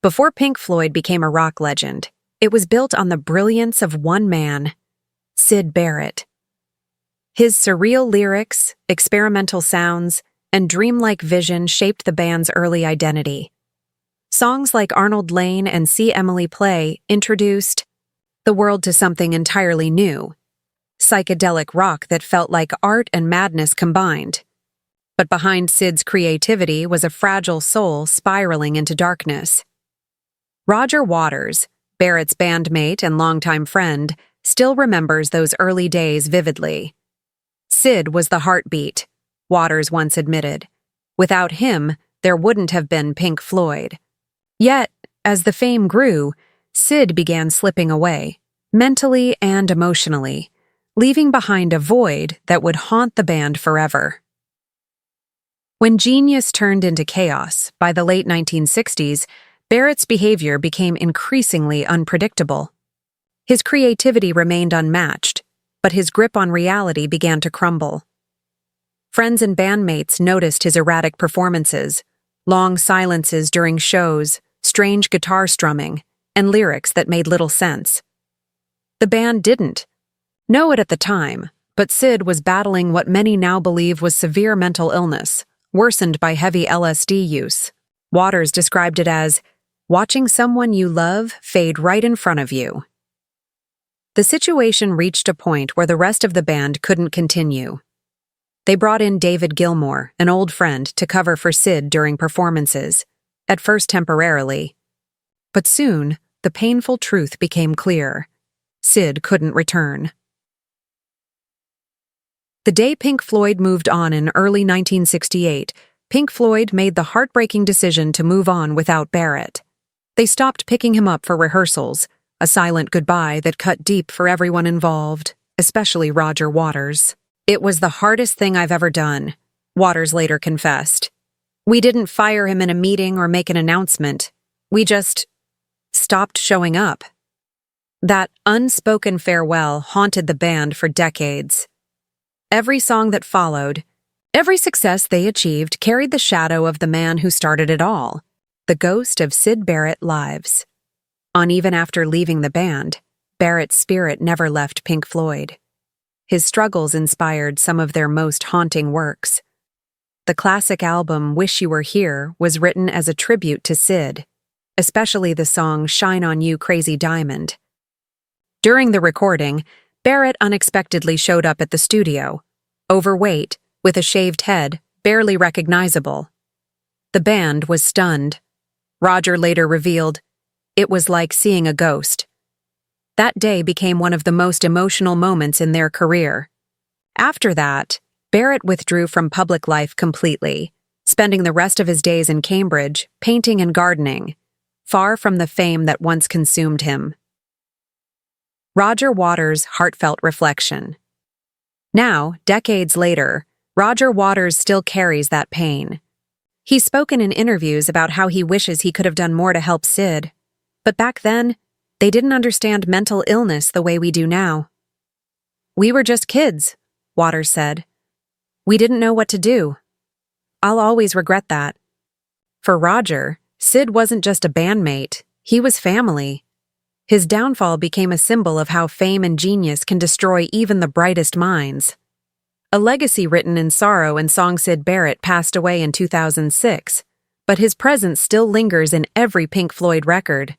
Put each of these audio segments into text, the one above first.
Before Pink Floyd became a rock legend, it was built on the brilliance of one man, Syd Barrett. His surreal lyrics, experimental sounds, and dreamlike vision shaped the band's early identity. Songs like Arnold Lane and See Emily Play introduced the world to something entirely new, psychedelic rock that felt like art and madness combined. But behind Syd's creativity was a fragile soul spiraling into darkness. Roger Waters, Barrett's bandmate and longtime friend, still remembers those early days vividly. Syd was the heartbeat, Waters once admitted. Without him, there wouldn't have been Pink Floyd. Yet, as the fame grew, Syd began slipping away, mentally and emotionally, leaving behind a void that would haunt the band forever. When genius turned into chaos by the late 1960s, Barrett's behavior became increasingly unpredictable. His creativity remained unmatched, but his grip on reality began to crumble. Friends and bandmates noticed his erratic performances, long silences during shows, strange guitar strumming, and lyrics that made little sense. The band didn't know it at the time, but Syd was battling what many now believe was severe mental illness, worsened by heavy LSD use. Waters described it as watching someone you love fade right in front of you. The situation reached a point where the rest of the band couldn't continue. They brought in David Gilmour, an old friend, to cover for Syd during performances, at first temporarily. But soon, the painful truth became clear. Syd couldn't return. The day Pink Floyd moved on in early 1968, Pink Floyd made the heartbreaking decision to move on without Barrett. They stopped picking him up for rehearsals, a silent goodbye that cut deep for everyone involved, especially Roger Waters. "It was the hardest thing I've ever done," Waters later confessed. "We didn't fire him in a meeting or make an announcement. We just stopped showing up." That unspoken farewell haunted the band for decades. Every song that followed, every success they achieved carried the shadow of the man who started it all, the ghost of Syd Barrett lives. Even after leaving the band, Barrett's spirit never left Pink Floyd. His struggles inspired some of their most haunting works. The classic album Wish You Were Here was written as a tribute to Syd, especially the song Shine On You Crazy Diamond. During the recording, Barrett unexpectedly showed up at the studio, overweight, with a shaved head, barely recognizable. The band was stunned. Roger later revealed, "It was like seeing a ghost." That day became one of the most emotional moments in their career. After that, Barrett withdrew from public life completely, spending the rest of his days in Cambridge, painting and gardening, far from the fame that once consumed him. Roger Waters' heartfelt reflection. Now, decades later, Roger Waters still carries that pain. He's spoken in interviews about how he wishes he could have done more to help Syd. But back then, they didn't understand mental illness the way we do now. "We were just kids," Waters said. "We didn't know what to do. I'll always regret that." For Roger, Syd wasn't just a bandmate, he was family. His downfall became a symbol of how fame and genius can destroy even the brightest minds. A legacy written in sorrow and song. Syd Barrett passed away in 2006, but his presence still lingers in every Pink Floyd record.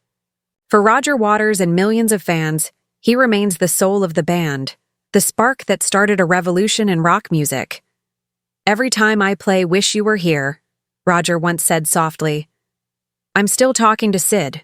For Roger Waters and millions of fans, he remains the soul of the band, the spark that started a revolution in rock music. "Every time I play Wish You Were Here," Roger once said softly, "I'm still talking to Syd."